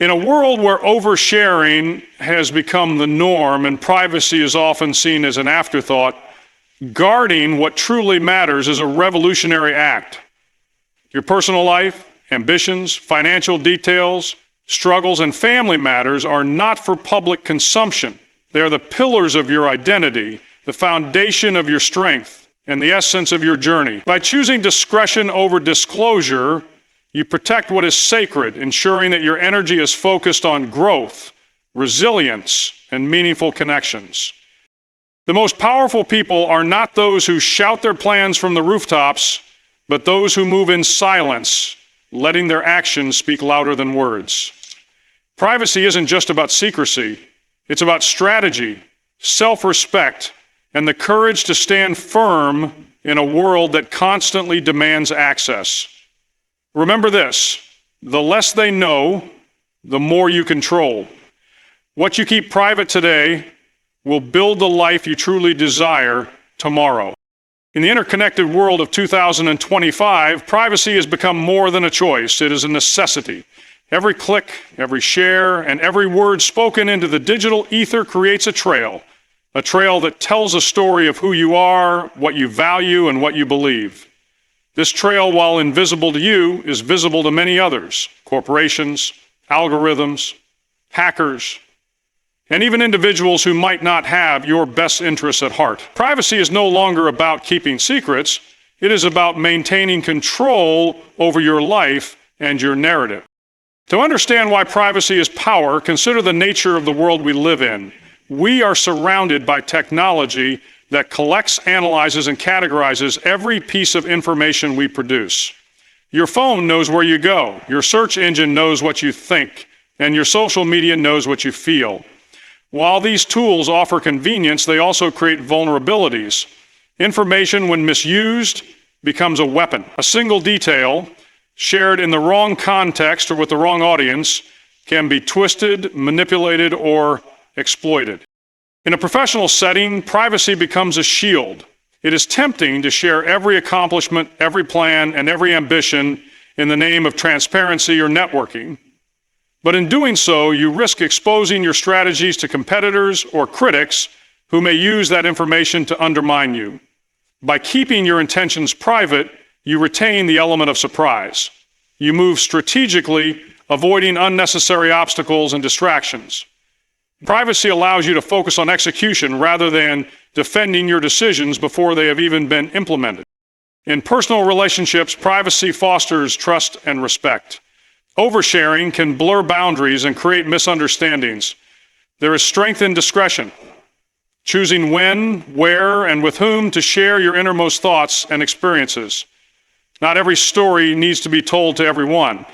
In a world where oversharing has become the norm and privacy is often seen as an afterthought, guarding what truly matters is a revolutionary act. Your personal life, ambitions, financial details, struggles, and family matters are not for public consumption. They are the pillars of your identity, the foundation of your strength, and the essence of your journey. By choosing discretion over disclosure, you protect what is sacred, ensuring that your energy is focused on growth, resilience, and meaningful connections. The most powerful people are not those who shout their plans from the rooftops, but those who move in silence, letting their actions speak louder than words. Privacy isn't just about secrecy. It's about strategy, self-respect, and the courage to stand firm in a world that constantly demands access. Remember this: the less they know, the more you control. What you keep private today will build the life you truly desire tomorrow. In the interconnected world of 2025, privacy has become more than a choice. It is a necessity. Every click, every share, and every word spoken into the digital ether creates a trail that tells a story of who you are, what you value, and what you believe. This trail, while invisible to you, is visible to many others: corporations, algorithms, hackers, and even individuals who might not have your best interests at heart. Privacy is no longer about keeping secrets. It is about maintaining control over your life and your narrative. To understand why privacy is power, consider the nature of the world we live in. We are surrounded by technology that collects, analyzes, and categorizes every piece of information we produce. Your phone knows where you go, your search engine knows what you think, and your social media knows what you feel. While these tools offer convenience, they also create vulnerabilities. Information, when misused, becomes a weapon. A single detail, shared in the wrong context or with the wrong audience, can be twisted, manipulated, or exploited. In a professional setting, privacy becomes a shield. It is tempting to share every accomplishment, every plan, and every ambition in the name of transparency or networking. But in doing so, you risk exposing your strategies to competitors or critics who may use that information to undermine you. By keeping your intentions private, you retain the element of surprise. You move strategically, avoiding unnecessary obstacles and distractions. Privacy allows you to focus on execution rather than defending your decisions before they have even been implemented. In personal relationships, privacy fosters trust and respect. Oversharing can blur boundaries and create misunderstandings. There is strength in discretion, choosing when, where, and with whom to share your innermost thoughts and experiences. Not every story needs to be told to everyone.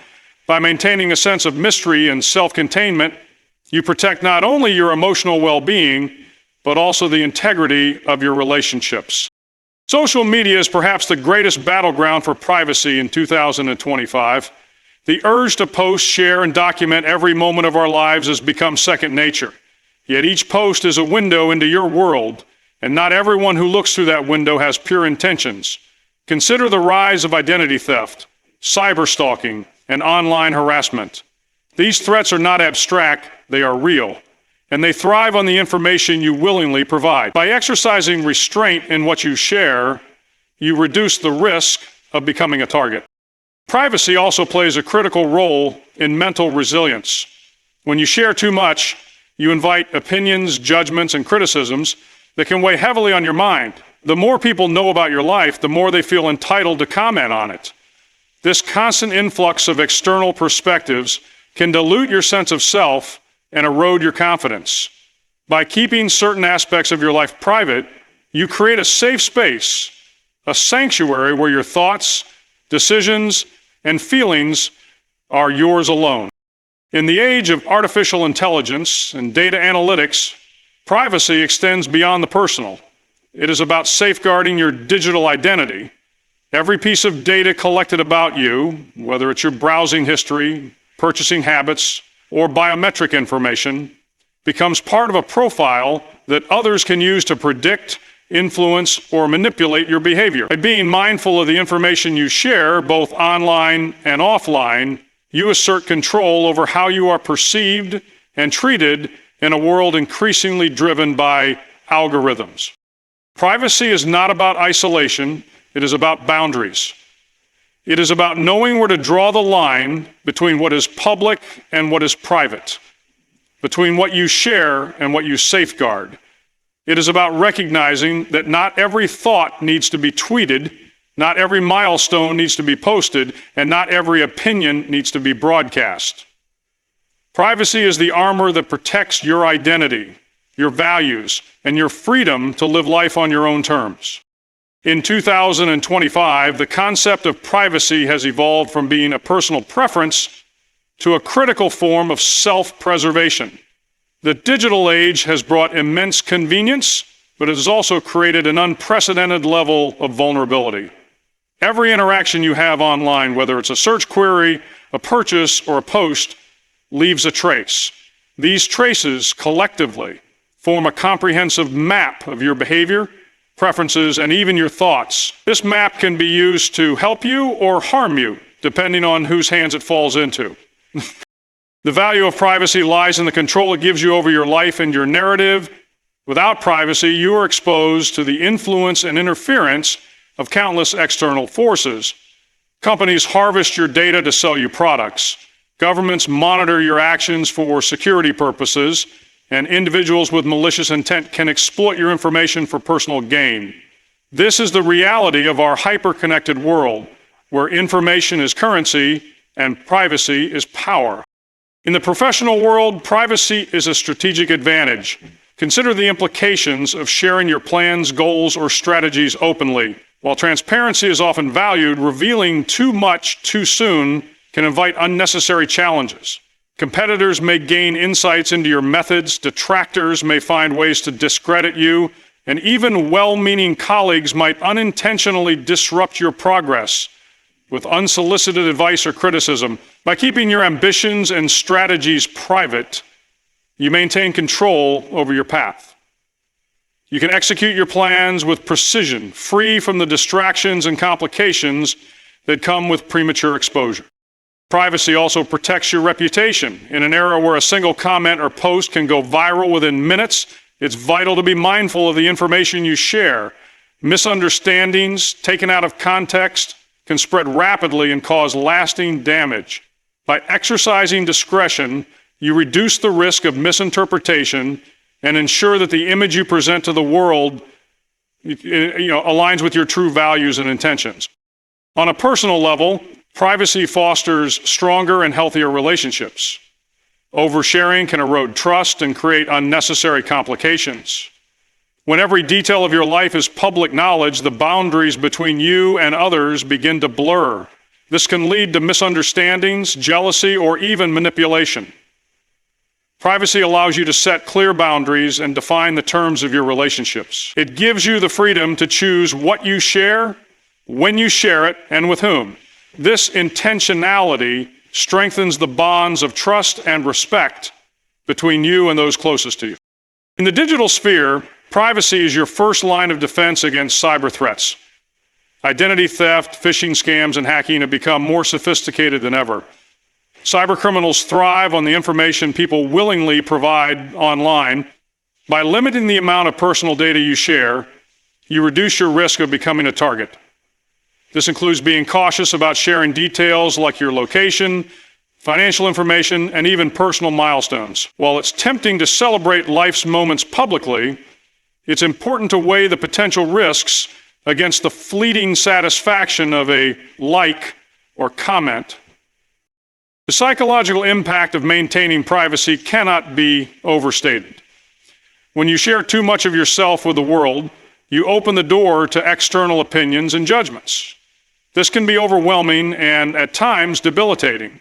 By maintaining a sense of mystery and self-containment, you protect not only your emotional well-being, but also the integrity of your relationships. Social media is perhaps the greatest battleground for privacy in 2025. The urge to post, share, and document every moment of our lives has become second nature. Yet each post is a window into your world, and not everyone who looks through that window has pure intentions. Consider the rise of identity theft, cyberstalking, and online harassment. These threats are not abstract, they are real, and they thrive on the information you willingly provide. By exercising restraint in what you share, you reduce the risk of becoming a target. Privacy also plays a critical role in mental resilience. When you share too much, you invite opinions, judgments, and criticisms that can weigh heavily on your mind. The more people know about your life, the more they feel entitled to comment on it. This constant influx of external perspectives can dilute your sense of self and erode your confidence. By keeping certain aspects of your life private, you create a safe space, a sanctuary where your thoughts, decisions, and feelings are yours alone. In the age of artificial intelligence and data analytics, privacy extends beyond the personal. It is about safeguarding your digital identity. Every piece of data collected about you, whether it's your browsing history, purchasing habits, or biometric information, becomes part of a profile that others can use to predict, influence, or manipulate your behavior. By being mindful of the information you share, both online and offline, you assert control over how you are perceived and treated in a world increasingly driven by algorithms. Privacy is not about isolation, it is about boundaries. It is about knowing where to draw the line between what is public and what is private, between what you share and what you safeguard. It is about recognizing that not every thought needs to be tweeted, not every milestone needs to be posted, and not every opinion needs to be broadcast. Privacy is the armor that protects your identity, your values, and your freedom to live life on your own terms. In 2025, the concept of privacy has evolved from being a personal preference to a critical form of self-preservation. The digital age has brought immense convenience, but it has also created an unprecedented level of vulnerability. Every interaction you have online, whether it's a search query, a purchase, or a post, leaves a trace. These traces collectively form a comprehensive map of your behavior, preferences, and even your thoughts. This map can be used to help you or harm you, depending on whose hands it falls into. The value of privacy lies in the control it gives you over your life and your narrative. Without privacy, you are exposed to the influence and interference of countless external forces. Companies harvest your data to sell you products. Governments monitor your actions for security purposes, and individuals with malicious intent can exploit your information for personal gain. This is the reality of our hyper-connected world, where information is currency and privacy is power. In the professional world, privacy is a strategic advantage. Consider the implications of sharing your plans, goals, or strategies openly. While transparency is often valued, revealing too much too soon can invite unnecessary challenges. Competitors may gain insights into your methods, detractors may find ways to discredit you, and even well-meaning colleagues might unintentionally disrupt your progress with unsolicited advice or criticism. By keeping your ambitions and strategies private, you maintain control over your path. You can execute your plans with precision, free from the distractions and complications that come with premature exposure. Privacy also protects your reputation. In an era where a single comment or post can go viral within minutes, it's vital to be mindful of the information you share. Misunderstandings taken out of context can spread rapidly and cause lasting damage. By exercising discretion, you reduce the risk of misinterpretation and ensure that the image you present to the world aligns with your true values and intentions. On a personal level, privacy fosters stronger and healthier relationships. Oversharing can erode trust and create unnecessary complications. When every detail of your life is public knowledge, the boundaries between you and others begin to blur. This can lead to misunderstandings, jealousy, or even manipulation. Privacy allows you to set clear boundaries and define the terms of your relationships. It gives you the freedom to choose what you share, when you share it, and with whom. This intentionality strengthens the bonds of trust and respect between you and those closest to you. In the digital sphere, privacy is your first line of defense against cyber threats. Identity theft, phishing scams, and hacking have become more sophisticated than ever. Cybercriminals thrive on the information people willingly provide online. By limiting the amount of personal data you share, you reduce your risk of becoming a target. This includes being cautious about sharing details like your location, financial information, and even personal milestones. While it's tempting to celebrate life's moments publicly, it's important to weigh the potential risks against the fleeting satisfaction of a like or comment. The psychological impact of maintaining privacy cannot be overstated. When you share too much of yourself with the world, you open the door to external opinions and judgments. This can be overwhelming and, at times, debilitating.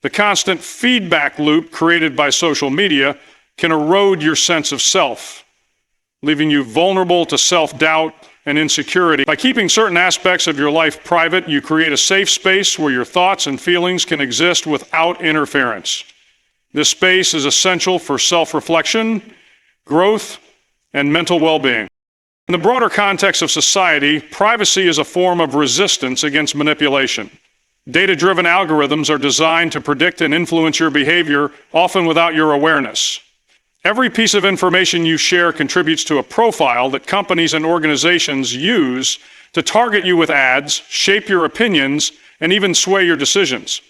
The constant feedback loop created by social media can erode your sense of self, leaving you vulnerable to self-doubt and insecurity. By keeping certain aspects of your life private, you create a safe space where your thoughts and feelings can exist without interference. This space is essential for self-reflection, growth, and mental well-being. In the broader context of society, privacy is a form of resistance against manipulation. Data-driven algorithms are designed to predict and influence your behavior, often without your awareness. Every piece of information you share contributes to a profile that companies and organizations use to target you with ads, shape your opinions, and even sway your decisions.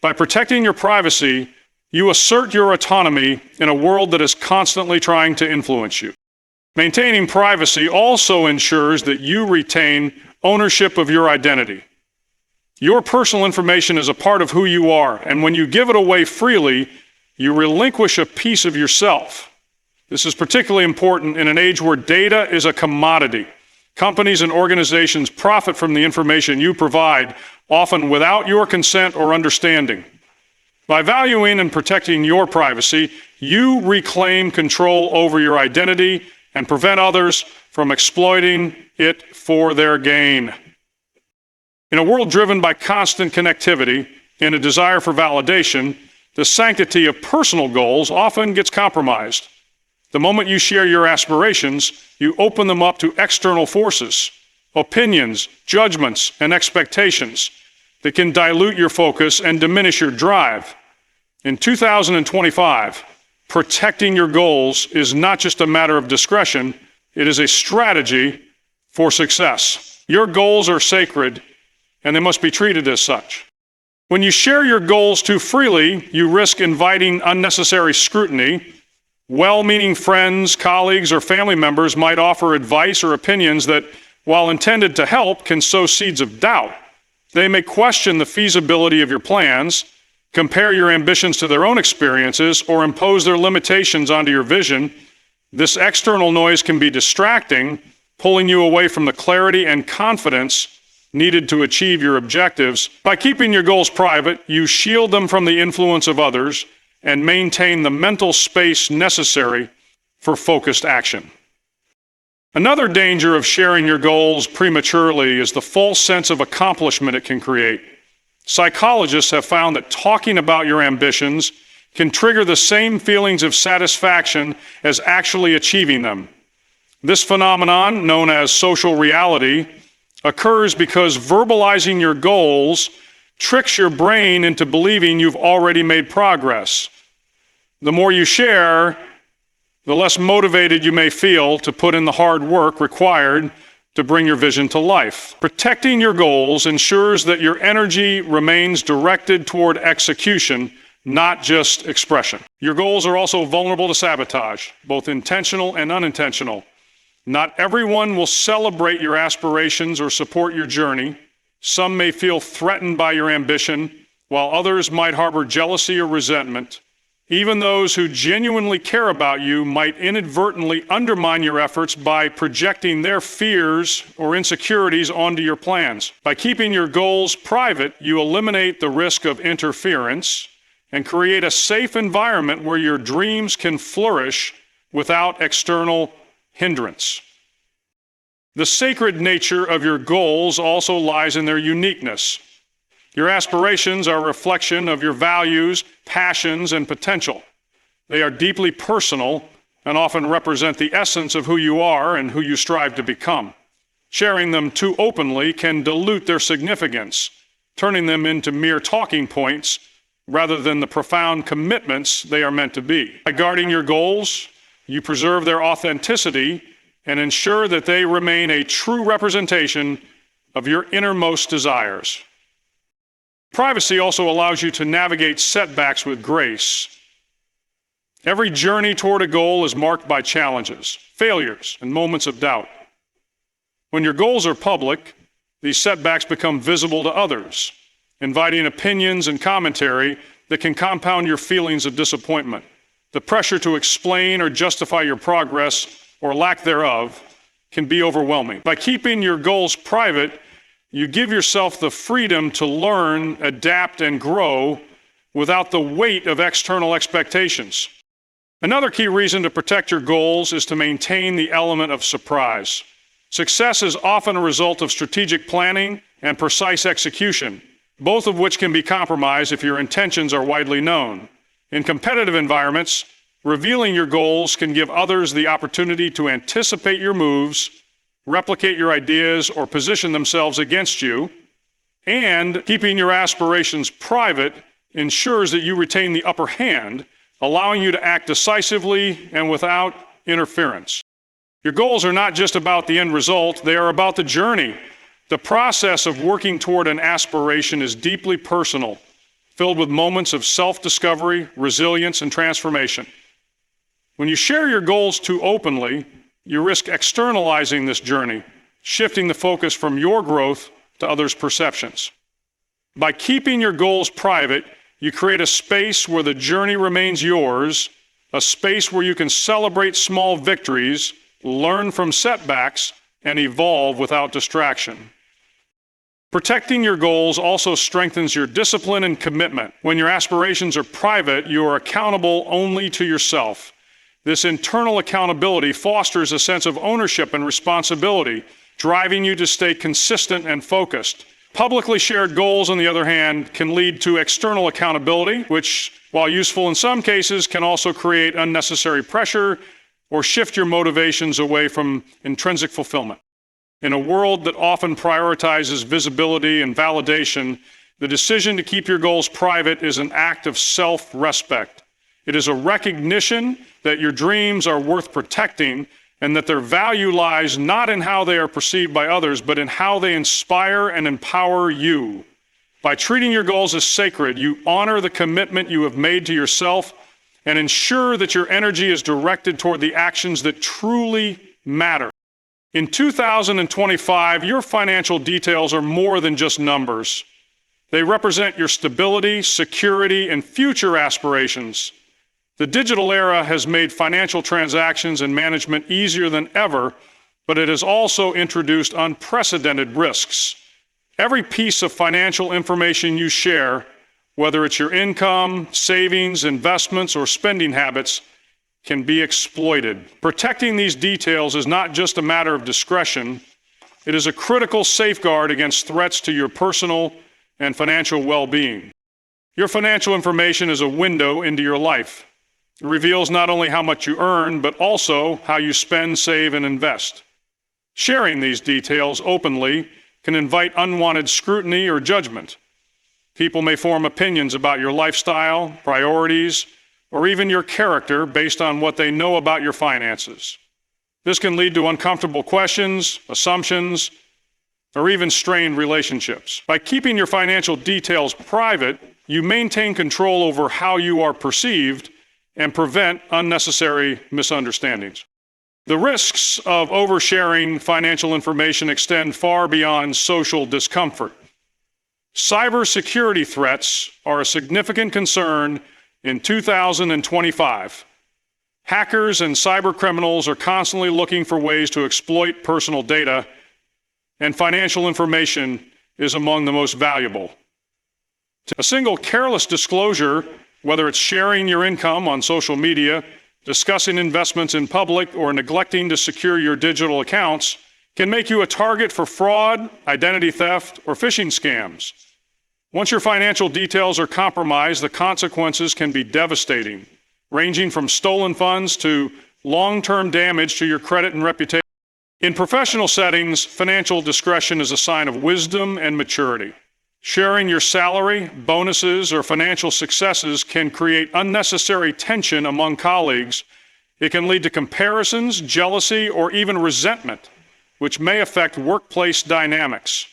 By protecting your privacy, you assert your autonomy in a world that is constantly trying to influence you. Maintaining privacy also ensures that you retain ownership of your identity. Your personal information is a part of who you are, and when you give it away freely, you relinquish a piece of yourself. This is particularly important in an age where data is a commodity. Companies and organizations profit from the information you provide, often without your consent or understanding. By valuing and protecting your privacy, you reclaim control over your identity and prevent others from exploiting it for their gain. In a world driven by constant connectivity and a desire for validation, the sanctity of personal goals often gets compromised. The moment you share your aspirations, you open them up to external forces, opinions, judgments, and expectations that can dilute your focus and diminish your drive. In 2025, protecting your goals is not just a matter of discretion, it is a strategy for success. Your goals are sacred, and they must be treated as such. When you share your goals too freely, you risk inviting unnecessary scrutiny. Well-meaning friends, colleagues, or family members might offer advice or opinions that, while intended to help, can sow seeds of doubt. They may question the feasibility of your plans, compare your ambitions to their own experiences, or impose their limitations onto your vision. This external noise can be distracting, pulling you away from the clarity and confidence needed to achieve your objectives. By keeping your goals private, you shield them from the influence of others and maintain the mental space necessary for focused action. Another danger of sharing your goals prematurely is the false sense of accomplishment it can create. Psychologists have found that talking about your ambitions can trigger the same feelings of satisfaction as actually achieving them. This phenomenon, known as social reality, occurs because verbalizing your goals tricks your brain into believing you've already made progress. The more you share, the less motivated you may feel to put in the hard work required to bring your vision to life. Protecting your goals ensures that your energy remains directed toward execution, not just expression. Your goals are also vulnerable to sabotage, both intentional and unintentional. Not everyone will celebrate your aspirations or support your journey. Some may feel threatened by your ambition, while others might harbor jealousy or resentment. Even those who genuinely care about you might inadvertently undermine your efforts by projecting their fears or insecurities onto your plans. By keeping your goals private, you eliminate the risk of interference and create a safe environment where your dreams can flourish without external hindrance. The sacred nature of your goals also lies in their uniqueness. Your aspirations are a reflection of your values, passions, and potential. They are deeply personal and often represent the essence of who you are and who you strive to become. Sharing them too openly can dilute their significance, turning them into mere talking points rather than the profound commitments they are meant to be. By guarding your goals, you preserve their authenticity and ensure that they remain a true representation of your innermost desires. Privacy also allows you to navigate setbacks with grace. Every journey toward a goal is marked by challenges, failures, and moments of doubt. When your goals are public, these setbacks become visible to others, inviting opinions and commentary that can compound your feelings of disappointment. The pressure to explain or justify your progress or lack thereof can be overwhelming. By keeping your goals private, you give yourself the freedom to learn, adapt, and grow without the weight of external expectations. Another key reason to protect your goals is to maintain the element of surprise. Success is often a result of strategic planning and precise execution, both of which can be compromised if your intentions are widely known. In competitive environments, revealing your goals can give others the opportunity to anticipate your moves, replicate your ideas, or position themselves against you. And keeping your aspirations private ensures that you retain the upper hand, allowing you to act decisively and without interference. Your goals are not just about the end result, they are about the journey. The process of working toward an aspiration is deeply personal, filled with moments of self-discovery, resilience, and transformation. When you share your goals too openly, you risk externalizing this journey, shifting the focus from your growth to others' perceptions. By keeping your goals private, you create a space where the journey remains yours, a space where you can celebrate small victories, learn from setbacks, and evolve without distraction. Protecting your goals also strengthens your discipline and commitment. When your aspirations are private, you are accountable only to yourself. This internal accountability fosters a sense of ownership and responsibility, driving you to stay consistent and focused. Publicly shared goals, on the other hand, can lead to external accountability, which, while useful in some cases, can also create unnecessary pressure or shift your motivations away from intrinsic fulfillment. In a world that often prioritizes visibility and validation, the decision to keep your goals private is an act of self-respect. It is a recognition that your dreams are worth protecting and that their value lies not in how they are perceived by others, but in how they inspire and empower you. By treating your goals as sacred, you honor the commitment you have made to yourself and ensure that your energy is directed toward the actions that truly matter. In 2025, your financial details are more than just numbers. They represent your stability, security, and future aspirations. The digital era has made financial transactions and management easier than ever, but it has also introduced unprecedented risks. Every piece of financial information you share, whether it's your income, savings, investments, or spending habits, can be exploited. Protecting these details is not just a matter of discretion, it is a critical safeguard against threats to your personal and financial well-being. Your financial information is a window into your life. It reveals not only how much you earn, but also how you spend, save, and invest. Sharing these details openly can invite unwanted scrutiny or judgment. People may form opinions about your lifestyle, priorities, or even your character based on what they know about your finances. This can lead to uncomfortable questions, assumptions, or even strained relationships. By keeping your financial details private, you maintain control over how you are perceived and prevent unnecessary misunderstandings. The risks of oversharing financial information extend far beyond social discomfort. Cybersecurity threats are a significant concern in 2025. Hackers and cybercriminals are constantly looking for ways to exploit personal data, and financial information is among the most valuable. A single careless disclosure, whether it's sharing your income on social media, discussing investments in public, or neglecting to secure your digital accounts, can make you a target for fraud, identity theft, or phishing scams. Once your financial details are compromised, the consequences can be devastating, ranging from stolen funds to long-term damage to your credit and reputation. In professional settings, financial discretion is a sign of wisdom and maturity. Sharing your salary, bonuses, or financial successes can create unnecessary tension among colleagues. It can lead to comparisons, jealousy, or even resentment, which may affect workplace dynamics.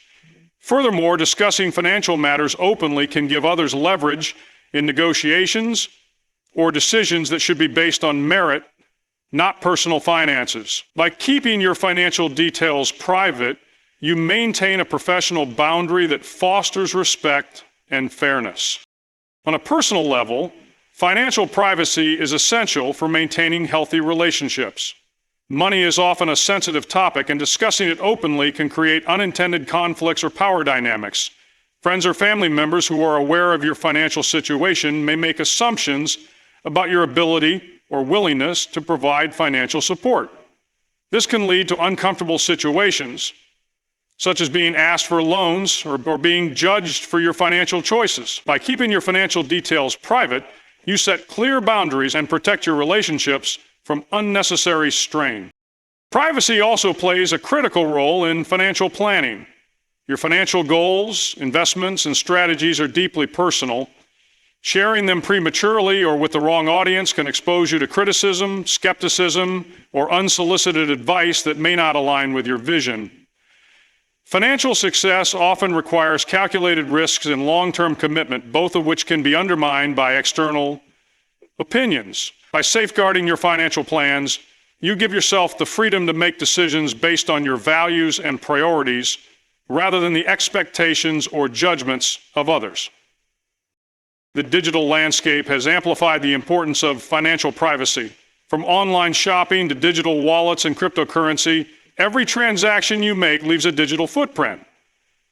Furthermore, discussing financial matters openly can give others leverage in negotiations or decisions that should be based on merit, not personal finances. By keeping your financial details private, you maintain a professional boundary that fosters respect and fairness. On a personal level, financial privacy is essential for maintaining healthy relationships. Money is often a sensitive topic, and discussing it openly can create unintended conflicts or power dynamics. Friends or family members who are aware of your financial situation may make assumptions about your ability or willingness to provide financial support. This can lead to uncomfortable situations, such as being asked for loans or being judged for your financial choices. By keeping your financial details private, you set clear boundaries and protect your relationships from unnecessary strain. Privacy also plays a critical role in financial planning. Your financial goals, investments, and strategies are deeply personal. Sharing them prematurely or with the wrong audience can expose you to criticism, skepticism, or unsolicited advice that may not align with your vision. Financial success often requires calculated risks and long-term commitment, both of which can be undermined by external opinions. By safeguarding your financial plans, you give yourself the freedom to make decisions based on your values and priorities rather than the expectations or judgments of others. The digital landscape has amplified the importance of financial privacy. From online shopping to digital wallets and cryptocurrency, every transaction you make leaves a digital footprint.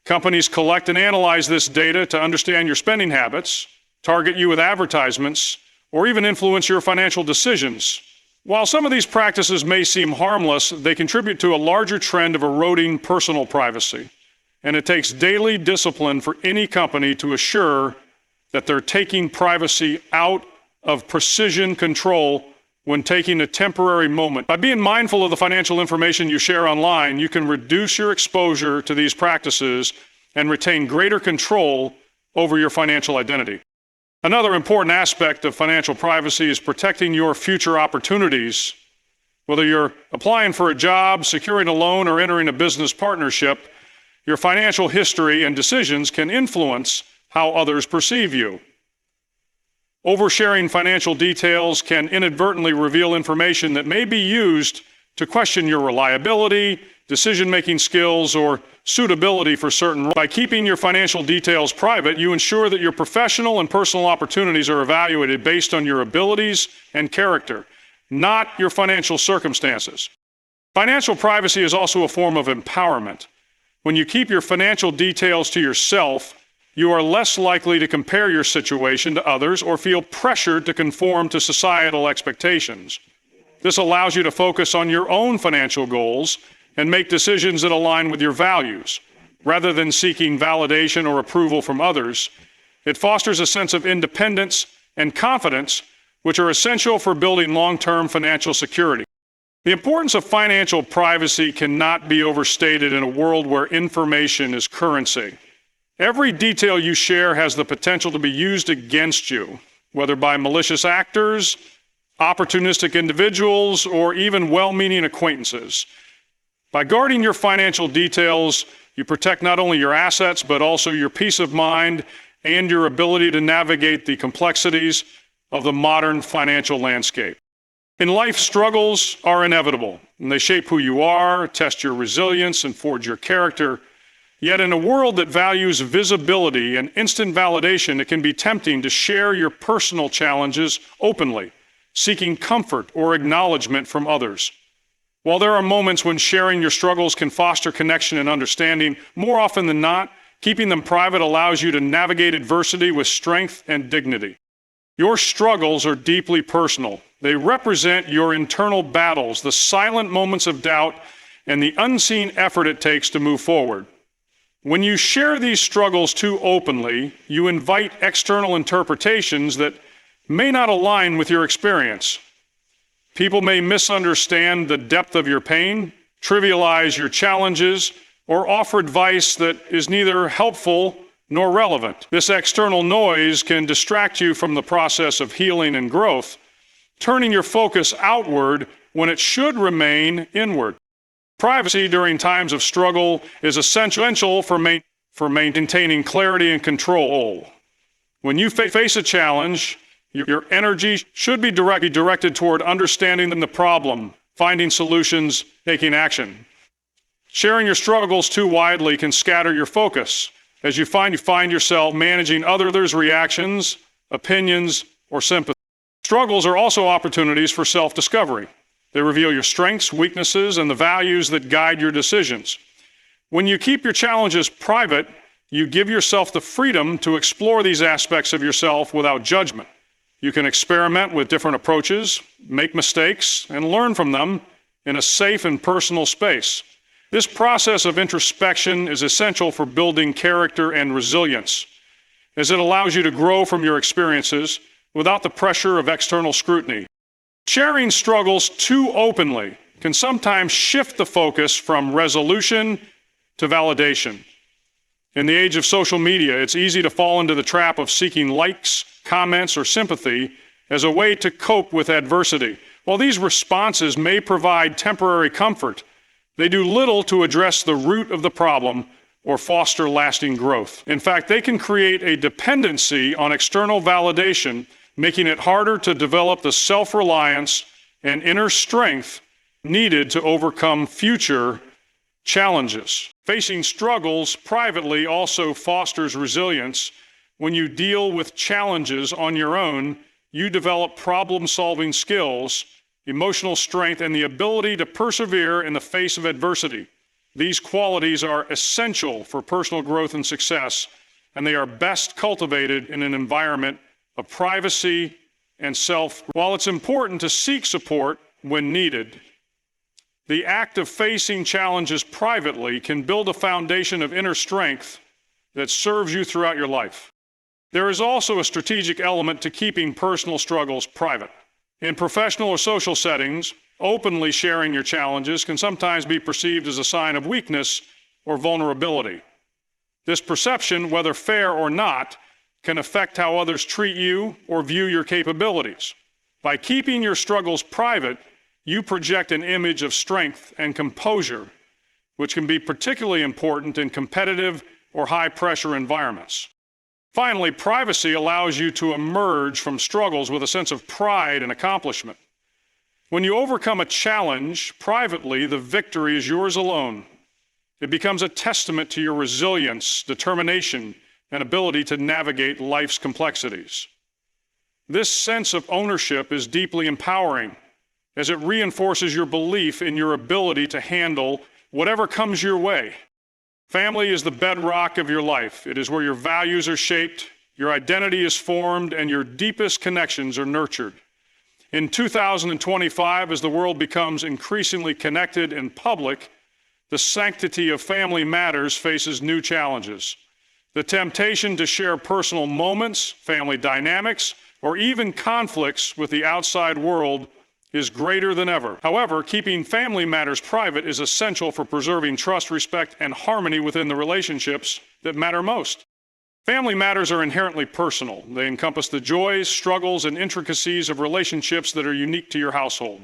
Companies collect and analyze this data to understand your spending habits, target you with advertisements, or even influence your financial decisions. While some of these practices may seem harmless, they contribute to a larger trend of eroding personal privacy. And it takes daily discipline for any company to assure that they're taking privacy out of precision control when taking a temporary moment. By being mindful of the financial information you share online, you can reduce your exposure to these practices and retain greater control over your financial identity. Another important aspect of financial privacy is protecting your future opportunities. Whether you're applying for a job, securing a loan, or entering a business partnership, your financial history and decisions can influence how others perceive you. Oversharing financial details can inadvertently reveal information that may be used to question your reliability, decision-making skills, or suitability for certain roles. By keeping your financial details private, you ensure that your professional and personal opportunities are evaluated based on your abilities and character, not your financial circumstances. Financial privacy is also a form of empowerment. When you keep your financial details to yourself, you are less likely to compare your situation to others or feel pressured to conform to societal expectations. This allows you to focus on your own financial goals and make decisions that align with your values, rather than seeking validation or approval from others. It fosters a sense of independence and confidence, which are essential for building long-term financial security. The importance of financial privacy cannot be overstated in a world where information is currency. Every detail you share has the potential to be used against you, whether by malicious actors, opportunistic individuals, or even well-meaning acquaintances. By guarding your financial details, you protect not only your assets, but also your peace of mind and your ability to navigate the complexities of the modern financial landscape. In life, struggles are inevitable, and they shape who you are, test your resilience, and forge your character. Yet in a world that values visibility and instant validation, it can be tempting to share your personal challenges openly, seeking comfort or acknowledgement from others. While there are moments when sharing your struggles can foster connection and understanding, more often than not, keeping them private allows you to navigate adversity with strength and dignity. Your struggles are deeply personal. They represent your internal battles, the silent moments of doubt, and the unseen effort it takes to move forward. When you share these struggles too openly, you invite external interpretations that may not align with your experience. People may misunderstand the depth of your pain, trivialize your challenges, or offer advice that is neither helpful nor relevant. This external noise can distract you from the process of healing and growth, turning your focus outward when it should remain inward. Privacy during times of struggle is essential for maintaining clarity and control. When you face a challenge, your energy should be directed toward understanding the problem, finding solutions, taking action. Sharing your struggles too widely can scatter your focus, as you find yourself managing others' reactions, opinions, or sympathy. Struggles are also opportunities for self-discovery. They reveal your strengths, weaknesses, and the values that guide your decisions. When you keep your challenges private, you give yourself the freedom to explore these aspects of yourself without judgment. You can experiment with different approaches, make mistakes, and learn from them in a safe and personal space. This process of introspection is essential for building character and resilience, as it allows you to grow from your experiences without the pressure of external scrutiny. Sharing struggles too openly can sometimes shift the focus from resolution to validation. In the age of social media, it's easy to fall into the trap of seeking likes, comments, or sympathy as a way to cope with adversity. While these responses may provide temporary comfort, they do little to address the root of the problem or foster lasting growth. In fact, they can create a dependency on external validation, making it harder to develop the self-reliance and inner strength needed to overcome future challenges. Facing struggles privately also fosters resilience. When you deal with challenges on your own, you develop problem-solving skills, emotional strength, and the ability to persevere in the face of adversity. These qualities are essential for personal growth and success, and they are best cultivated in an environment of privacy and self. While it's important to seek support when needed, the act of facing challenges privately can build a foundation of inner strength that serves you throughout your life. There is also a strategic element to keeping personal struggles private. In professional or social settings, openly sharing your challenges can sometimes be perceived as a sign of weakness or vulnerability. This perception, whether fair or not, can affect how others treat you or view your capabilities. By keeping your struggles private, you project an image of strength and composure, which can be particularly important in competitive or high-pressure environments. Finally, privacy allows you to emerge from struggles with a sense of pride and accomplishment. When you overcome a challenge privately, the victory is yours alone. It becomes a testament to your resilience, determination, and ability to navigate life's complexities. This sense of ownership is deeply empowering, as it reinforces your belief in your ability to handle whatever comes your way. Family is the bedrock of your life. It is where your values are shaped, your identity is formed, and your deepest connections are nurtured. In 2025, as the world becomes increasingly connected and public, the sanctity of family matters faces new challenges. The temptation to share personal moments, family dynamics, or even conflicts with the outside world is greater than ever. However, keeping family matters private is essential for preserving trust, respect, and harmony within the relationships that matter most. Family matters are inherently personal. They encompass the joys, struggles, and intricacies of relationships that are unique to your household.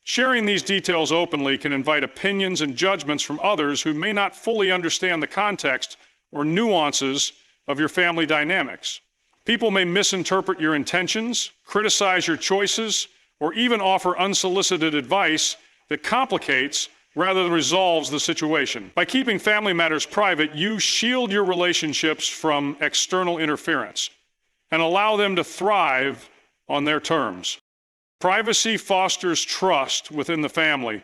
Sharing these details openly can invite opinions and judgments from others who may not fully understand the context or nuances of your family dynamics. People may misinterpret your intentions, criticize your choices, or even offer unsolicited advice that complicates rather than resolves the situation. By keeping family matters private, you shield your relationships from external interference and allow them to thrive on their terms. Privacy fosters trust within the family.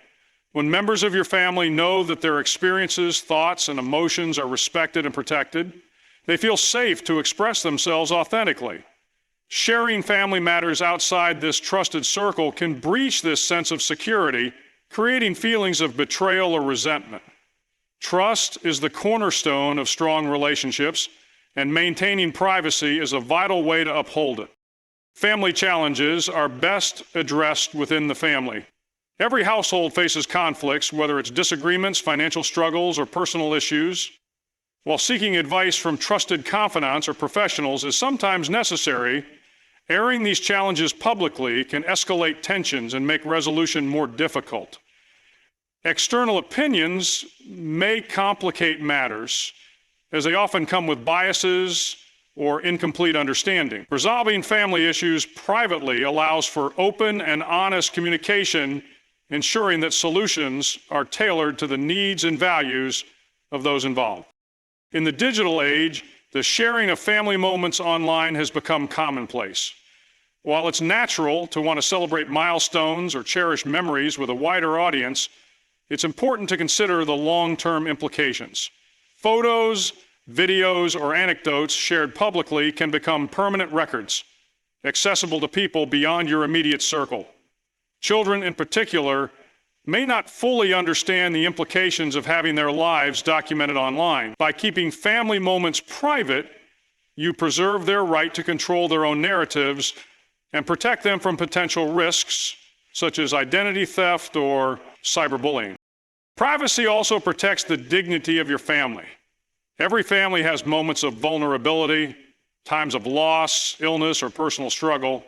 When members of your family know that their experiences, thoughts, and emotions are respected and protected, they feel safe to express themselves authentically. Sharing family matters outside this trusted circle can breach this sense of security, creating feelings of betrayal or resentment. Trust is the cornerstone of strong relationships, and maintaining privacy is a vital way to uphold it. Family challenges are best addressed within the family. Every household faces conflicts, whether it's disagreements, financial struggles, or personal issues. While seeking advice from trusted confidants or professionals is sometimes necessary, airing these challenges publicly can escalate tensions and make resolution more difficult. External opinions may complicate matters, as they often come with biases or incomplete understanding. Resolving family issues privately allows for open and honest communication, ensuring that solutions are tailored to the needs and values of those involved. In the digital age, the sharing of family moments online has become commonplace. While it's natural to want to celebrate milestones or cherish memories with a wider audience, it's important to consider the long-term implications. Photos, videos, or anecdotes shared publicly can become permanent records, accessible to people beyond your immediate circle. Children, in particular, may not fully understand the implications of having their lives documented online. By keeping family moments private, you preserve their right to control their own narratives and protect them from potential risks, such as identity theft or cyberbullying. Privacy also protects the dignity of your family. Every family has moments of vulnerability, times of loss, illness, or personal struggle.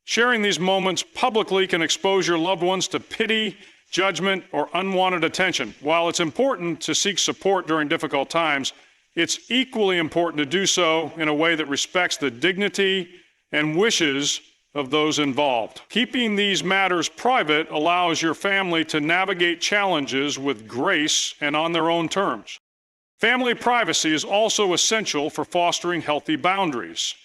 Sharing these moments publicly can expose your loved ones to pity, judgment, or unwanted attention. While it's important to seek support during difficult times, it's equally important to do so in a way that respects the dignity and wishes of those involved. Keeping these matters private allows your family to navigate challenges with grace and on their own terms. Family privacy is also essential for fostering healthy boundaries.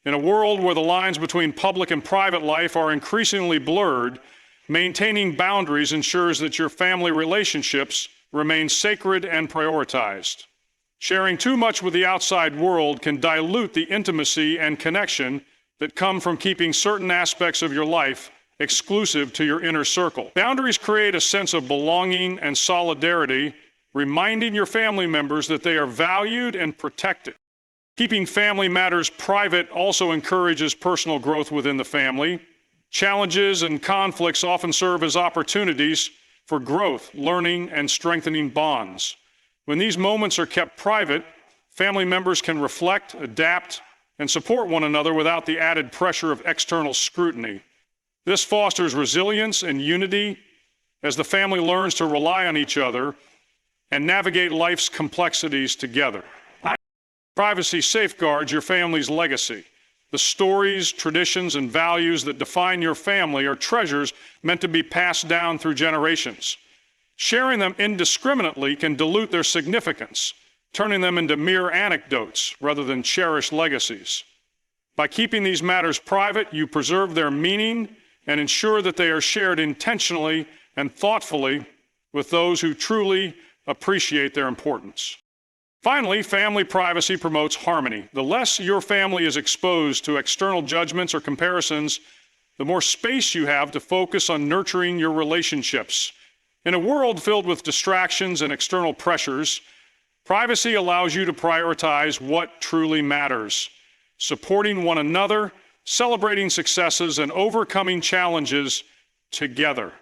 In a world where the lines between public and private life are increasingly blurred, maintaining boundaries ensures that your family relationships remain sacred and prioritized. Sharing too much with the outside world can dilute the intimacy and connection that come from keeping certain aspects of your life exclusive to your inner circle. Boundaries create a sense of belonging and solidarity, reminding your family members that they are valued and protected. Keeping family matters private also encourages personal growth within the family. Challenges and conflicts often serve as opportunities for growth, learning, and strengthening bonds. When these moments are kept private, family members can reflect, adapt, and support one another without the added pressure of external scrutiny. This fosters resilience and unity as the family learns to rely on each other and navigate life's complexities together. Privacy safeguards your family's legacy. The stories, traditions, and values that define your family are treasures meant to be passed down through generations. Sharing them indiscriminately can dilute their significance, turning them into mere anecdotes rather than cherished legacies. By keeping these matters private, you preserve their meaning and ensure that they are shared intentionally and thoughtfully with those who truly appreciate their importance. Finally, family privacy promotes harmony. The less your family is exposed to external judgments or comparisons, the more space you have to focus on nurturing your relationships. In a world filled with distractions and external pressures, privacy allows you to prioritize what truly matters, supporting one another, celebrating successes, and overcoming challenges together.